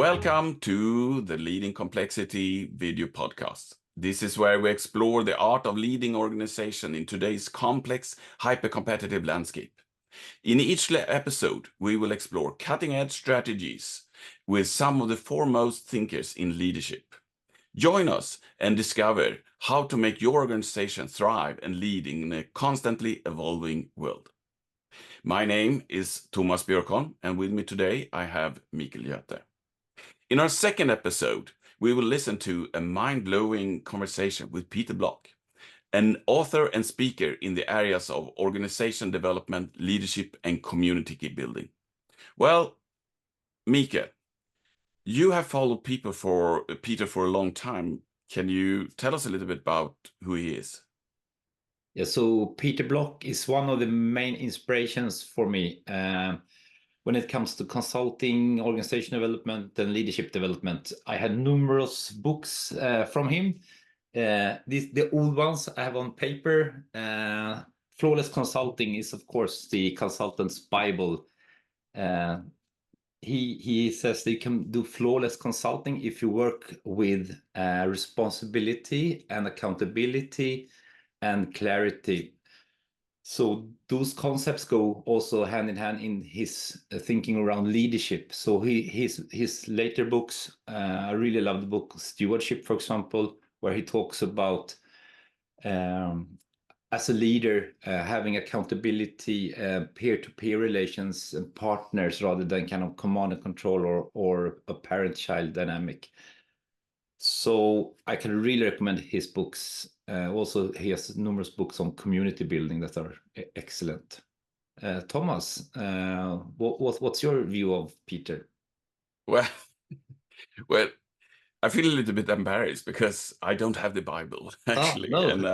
Welcome to the Leading Complexity video podcast. This is where we explore the art of leading organization in today's complex, hyper-competitive landscape. In each episode, we will explore cutting-edge strategies with some of the foremost thinkers in leadership. Join us and discover how to make your organization thrive and lead in a constantly evolving world. My name is Tomas Björkholm, and with me today I have Göthe. In our second episode, we will listen to a mind-blowing conversation with Peter Block, an author and speaker in the areas of organization development, leadership, and community building. Well, Mika, you have followed Peter for a long time. Can you tell us a little bit about who he is? Yeah, so Peter Block is one of the main inspirations for me when it comes to consulting, organization development, and leadership development. I had numerous books from him. The old ones I have on paper. Flawless Consulting is, of course, the consultant's Bible. He says that you can do flawless consulting if you work with responsibility and accountability and clarity. So those concepts go also hand in hand in his thinking around leadership. So his later books, I really love the book Stewardship, for example, where he talks about as a leader having accountability, peer-to-peer relations and partners rather than kind of command and control or a parent-child dynamic. So I can really recommend his books. Also, he has numerous books on community building that are excellent. Thomas, what's your view of Peter? Well, I feel a little bit embarrassed because I don't have the Bible, actually. No. And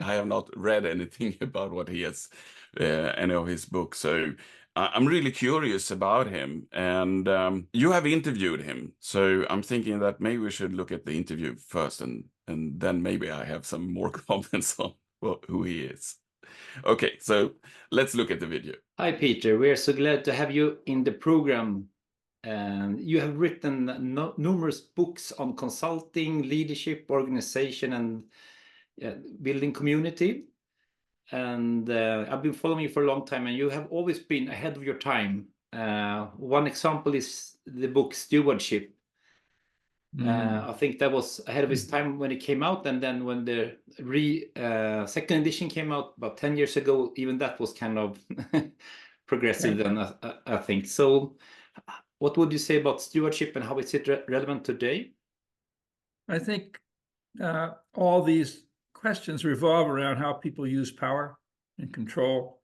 I have not read anything about what he has, any of his books. So I'm really curious about him. And you have interviewed him. So I'm thinking that maybe we should look at the interview first, and then maybe I have some more comments on who he is. Okay, so let's look at the video. Hi, Peter. We are so glad to have you in the program. You have written numerous books on consulting, leadership, organization, and building community. And I've been following you for a long time, and you have always been ahead of your time. One example is the book Stewardship. I think that was ahead of its time when it came out, and then when the second edition came out about 10 years ago, even that was kind of progressive then, I think. So what would you say about stewardship and how is it relevant today? I think all these questions revolve around how people use power and control.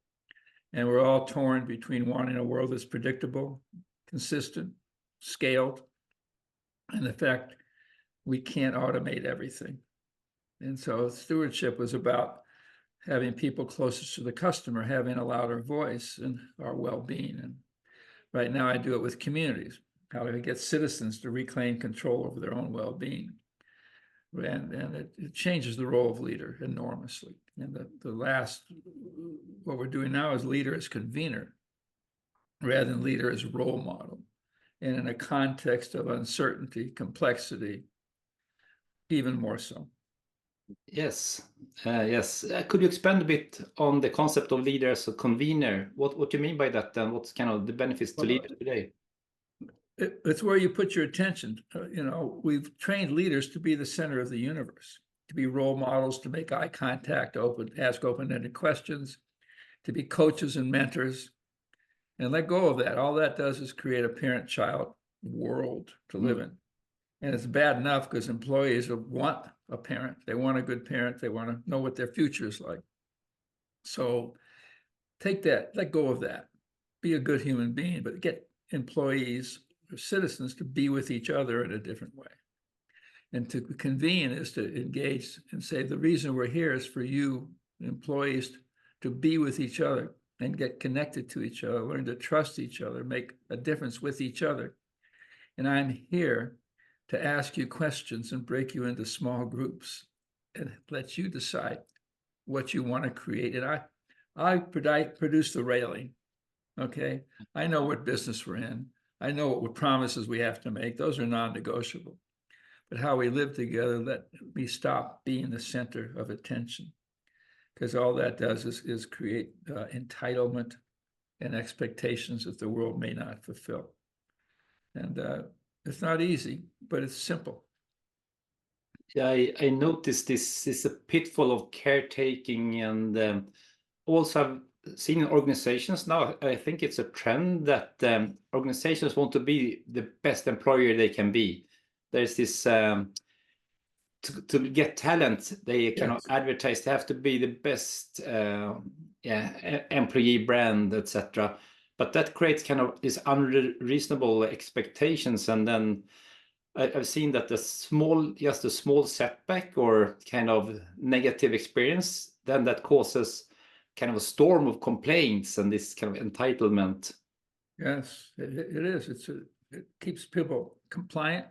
And we're all torn between wanting a world that's predictable, consistent, scaled, and the fact we can't automate everything. And so stewardship was about having people closest to the customer, having a louder voice and our well-being. And right now I do it with communities, how do I get citizens to reclaim control over their own well-being? And it changes the role of leader enormously. And what we're doing now is leader as convener rather than leader as role model. And in a context of uncertainty, complexity, even more so. Yes, yes. Could you expand a bit on the concept of leader as a convener? What do you mean by that, and what's kind of the benefits to leaders today? It's where you put your attention. We've trained leaders to be the center of the universe, to be role models, to make eye contact, ask open-ended questions, to be coaches and mentors, and let go of that. All that does is create a parent-child world to live in. And it's bad enough because employees want a parent. They want a good parent. They want to know what their future is like. So take that, let go of that. Be a good human being, but get employees or citizens to be with each other in a different way. And to convene is to engage and say, the reason we're here is for you, employees, to be with each other and get connected to each other, learn to trust each other, make a difference with each other. And I'm here to ask you questions and break you into small groups and let you decide what you want to create. And I produce the railing, okay? I know what business we're in. I know what promises we have to make. Those are non-negotiable. But how we live together, let me stop being the center of attention, because all that does is create entitlement and expectations that the world may not fulfill. And it's not easy, but it's simple. Yeah, I noticed this is a pitfall of caretaking, and also I've seen in organizations now, I think it's a trend that organizations want to be the best employer they can be. There's this to get talent, they cannot advertise. They have to be the best employee brand, etc. But that creates kind of these unreasonable expectations, and then I've seen that just a small setback or kind of negative experience, then that causes kind of a storm of complaints and this kind of entitlement. Yes, it is. It keeps people compliant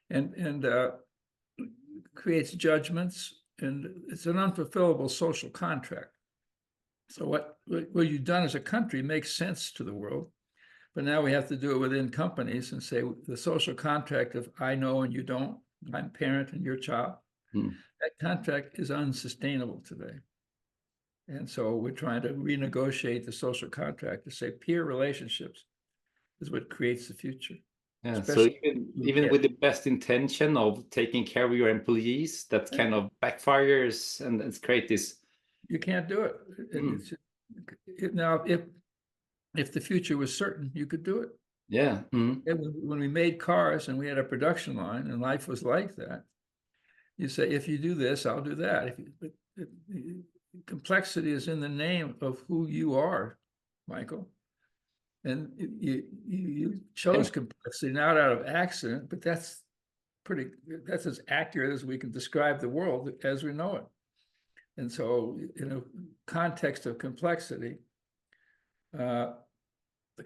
and creates judgments, and it's an unfulfillable social contract. So what you've done as a country makes sense to the world, but now we have to do it within companies and say the social contract of I know and you don't, I'm parent and your child, that contract is unsustainable today. And so we're trying to renegotiate the social contract to say peer relationships is what creates the future. Yeah, so even with the best intention of taking care of your employees, that kind of backfires and it's create this. You can't do it. Now, if the future was certain, you could do it. Yeah. When we made cars and we had a production line and life was like that, you say, if you do this, I'll do that. Complexity is in the name of who you are, Michael. And you chose complexity not out of accident, but that's as accurate as we can describe the world as we know it. And so, in a context of complexity, the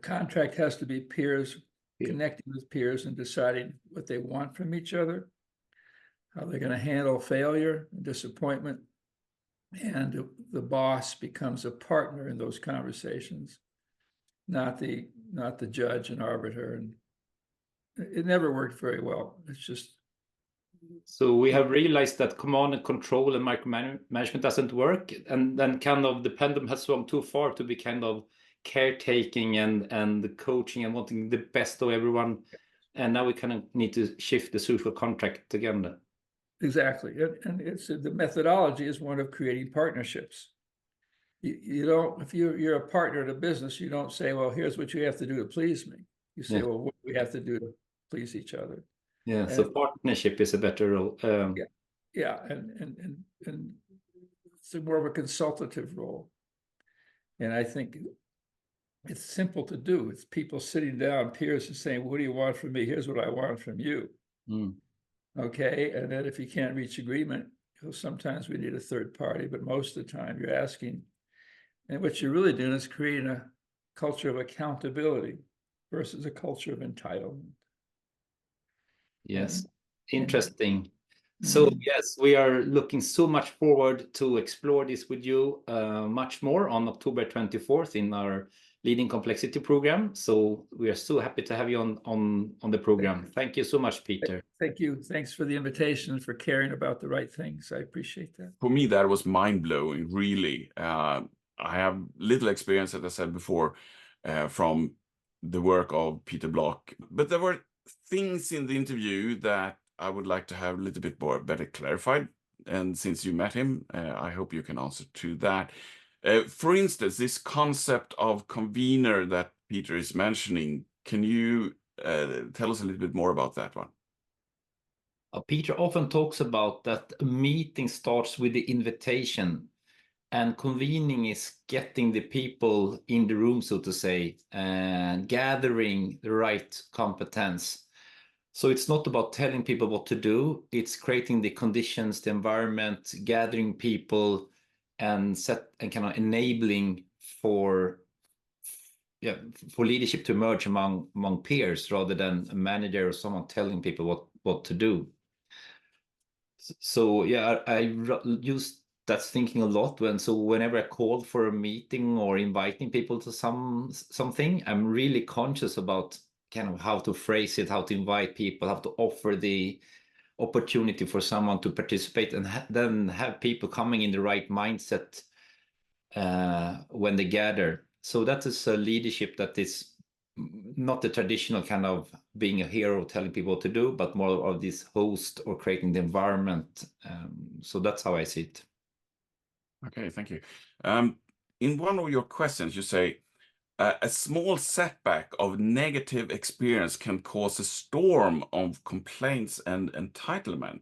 contract has to be peers connecting with peers and deciding what they want from each other, how they're going to handle failure and disappointment, and the boss becomes a partner in those conversations, not the judge and arbiter. And it never worked very well. It's just. So we have realized that command and control and micromanagement doesn't work, and then kind of the pendulum has swung too far to be kind of caretaking and coaching and wanting the best of everyone. And now we kind of need to shift the social contract again. Exactly, and it's the methodology is one of creating partnerships. You don't, if you're a partner in a business, you don't say, well, here's what you have to do to please me. You say, well, what do we have to do to please each other? Yeah, and so partnership is a better role. And it's more of a consultative role. And I think it's simple to do. It's people sitting down, peers, and saying, what do you want from me? Here's what I want from you. Okay, and then if you can't reach agreement, sometimes we need a third party, but most of the time you're asking, and what you're really doing is creating a culture of accountability versus a culture of entitlement. Yes, interesting. So yes, we are looking so much forward to explore this with you much more on October 24th in our Leading Complexity program. So we are so happy to have you on the program. Thank you so much, Peter. Thank you. Thanks for the invitation and for caring about the right things. I appreciate that. For me, that was mind-blowing, really. I have little experience, as I said before, from the work of Peter Block. But there were things in the interview that I would like to have a little bit more better clarified. And since you met him, I hope you can answer to that. For instance, this concept of convener that Peter is mentioning, can you tell us a little bit more about that one? Peter often talks about that a meeting starts with the invitation, and convening is getting the people in the room, so to say, and gathering the right competence. So it's not about telling people what to do, it's creating the conditions, the environment, gathering people, and kind of enabling for leadership to emerge among peers rather than a manager or someone telling people what to do. So yeah, I use that thinking a lot whenever I call for a meeting or inviting people to something, I'm really conscious about kind of how to phrase it, how to invite people, how to offer the opportunity for someone to participate, and then have people coming in the right mindset when they gather. So that is a leadership that is not the traditional kind of being a hero telling people what to do, but more of this host or creating the environment. So that's how I see it. Okay, thank you. In one of your questions, you say a small setback of negative experience can cause a storm of complaints and entitlement.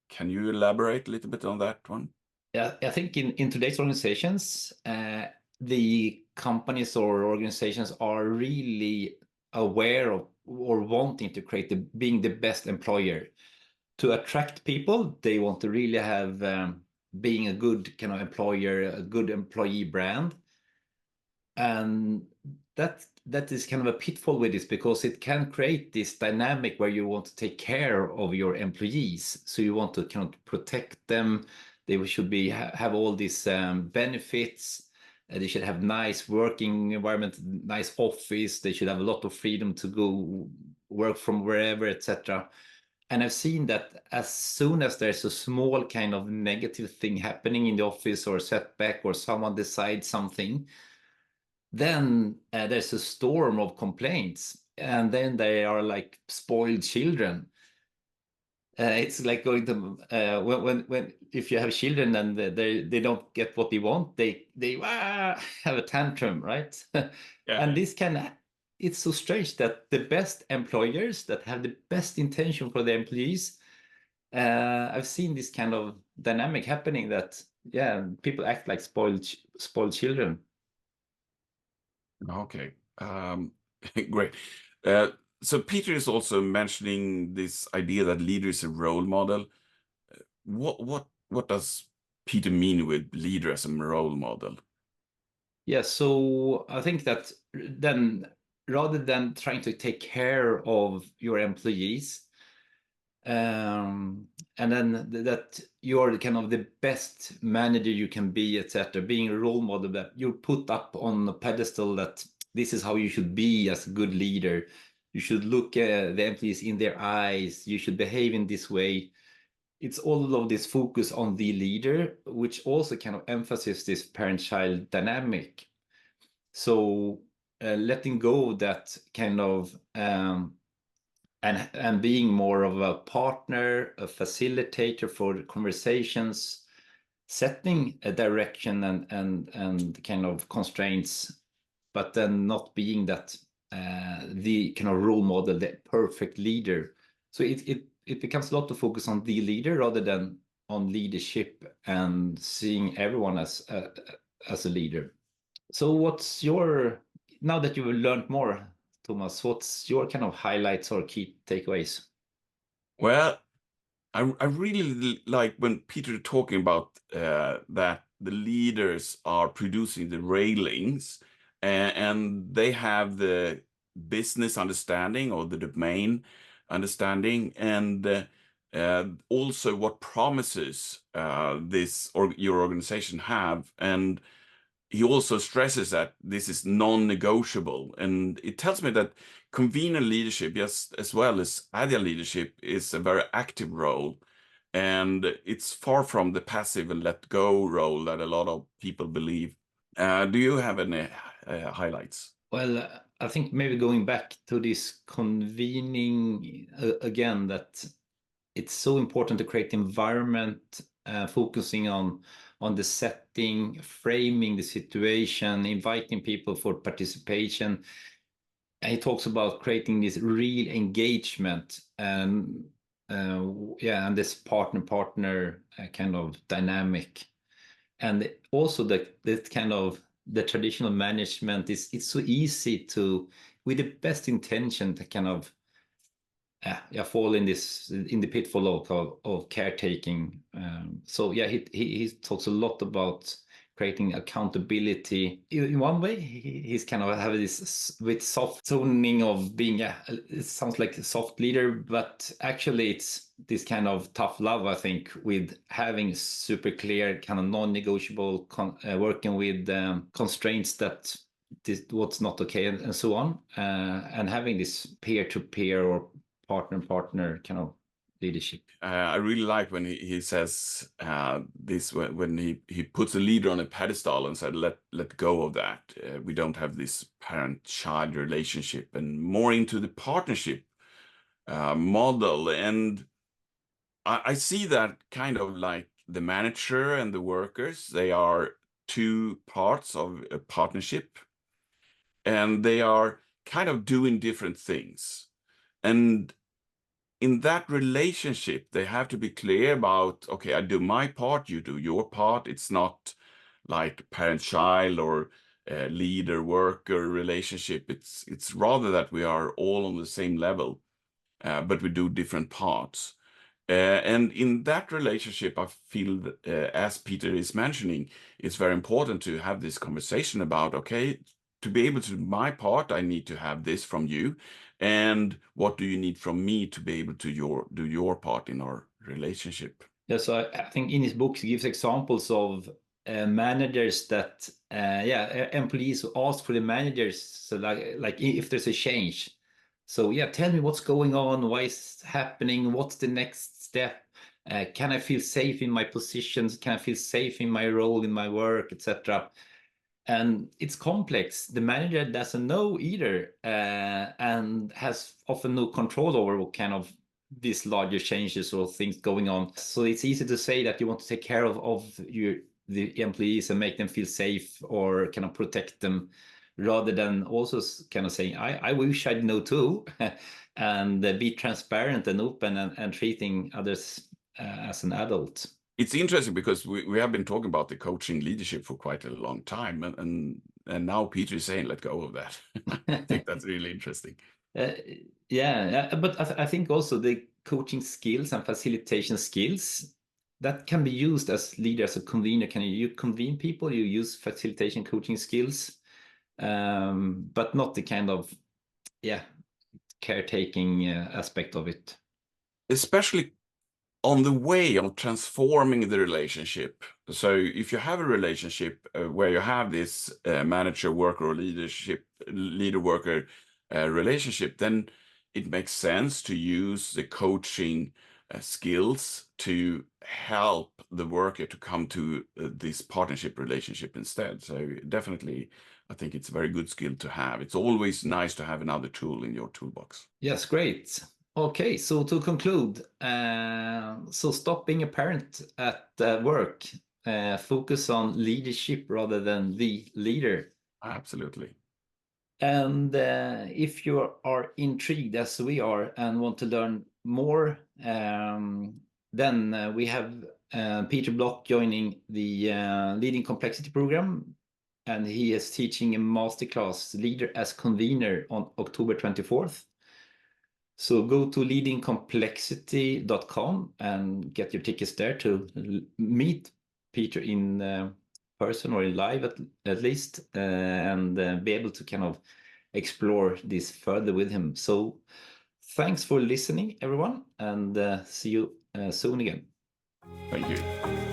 Can you elaborate a little bit on that one? Yeah, I think in today's organizations, the companies or organizations are really aware of or wanting to create being the best employer. To attract people, they want to really have being a good kind of employer, a good employee brand. And that is kind of a pitfall with this, because it can create this dynamic where you want to take care of your employees. So you want to kind of protect them. They should be have all these benefits. They should have nice working environment, nice office. They should have a lot of freedom to go work from wherever, etc. And I've seen that as soon as there's a small kind of negative thing happening in the office, or setback, or someone decides something, then there's a storm of complaints, and then they are like spoiled children. It's like going to when if you have children and they don't get what they want, they have a tantrum, right? Yeah. And it's so strange that the best employers that have the best intention for their employees, I've seen this kind of dynamic happening, that people act like spoiled children. Okay, great. So Peter is also mentioning this idea that leader is a role model. What does Peter mean with leader as a role model? Yeah, so I think that then, rather than trying to take care of your employees, and then that you're kind of the best manager you can be, etc., being a role model, that you're put up on a pedestal, that this is how you should be as a good leader. You should look the employees in their eyes. You should behave in this way. It's all of this focus on the leader, which also kind of emphasizes this parent-child dynamic. So letting go of that kind of and being more of a partner, a facilitator for conversations, setting a direction and kind of constraints, but then not being that the kind of role model, the perfect leader. So it becomes a lot of focus on the leader rather than on leadership and seeing everyone as a leader. So what's your, now that you've learned more, Thomas, what's your kind of highlights or key takeaways? Well, I really like when Peter talking about that the leaders are producing the railings, and they have the business understanding or the domain understanding, and also what promises your organization have. And he also stresses that this is non-negotiable, and it tells me that convenient leadership, yes, as well as agile leadership, is a very active role, and it's far from the passive and let go role that a lot of people believe. Do you have any highlights? Well, I think maybe going back to this convening again, that it's so important to create environment, focusing on the setting, framing the situation, inviting people for participation. And he talks about creating this real engagement, and and this partner kind of dynamic. And also that kind of the traditional management it's so easy to, with the best intention, to kind of fall in the pitfall of caretaking. So he talks a lot about creating accountability. In one way, he's kind of have this with soft toning of being it sounds like a soft leader, but actually it's this kind of tough love, I think, with having super clear kind of non-negotiable working with constraints that what's not okay, and so on, and having this peer-to-peer or partner kind of leadership. I really like when he says this, when he puts a leader on a pedestal and said, let go of that. We don't have this parent-child relationship, and more into the partnership model. And I see that kind of like the manager and the workers, they are two parts of a partnership, and they are kind of doing different things. And in that relationship, they have to be clear about, okay, I do my part, you do your part. It's not like parent-child or leader-worker relationship. It's rather that we are all on the same level, but we do different parts. And in that relationship, I feel that, as Peter is mentioning, it's very important to have this conversation about, okay, to be able to do my part, I need to have this from you. And what do you need from me to be able to do your part in our relationship? Yeah, so I think in his book he gives examples of managers that, employees who ask for the managers, so like if there's a change. So yeah, tell me what's going on, why is happening, what's the next step? Can I feel safe in my positions? Can I feel safe in my role, in my work, etc.? And it's complex. The manager doesn't know either, and has often no control over what kind of these larger changes or things going on. So it's easy to say that you want to take care of the employees and make them feel safe or kind of protect them, rather than also kind of saying, I wish I'd know too, and be transparent and open and treating others as an adult. It's interesting because we have been talking about the coaching leadership for quite a long time, and now Peter is saying, let go of that. I think that's really interesting. But I think also the coaching skills and facilitation skills that can be used as leader, as a convener. Can you convene people? You use facilitation coaching skills, but not the kind of caretaking aspect of it. Especially on the way of transforming the relationship. So if you have a relationship where you have this manager-worker or leader-worker relationship, then it makes sense to use the coaching skills to help the worker to come to this partnership relationship instead. So definitely, I think it's a very good skill to have. It's always nice to have another tool in your toolbox. Yes, great. Okay, so to conclude, so stop being a parent at work, focus on leadership rather than the leader. Absolutely. And if you are intrigued as we are and want to learn more, then we have Peter Block joining the Leading Complexity program, and he is teaching a masterclass, Leader as Convener, on October 24th. So go to leadingcomplexity.com and get your tickets there to meet Peter in person or in live at least, and be able to kind of explore this further with him. So thanks for listening, everyone, and see you soon again. Thank you.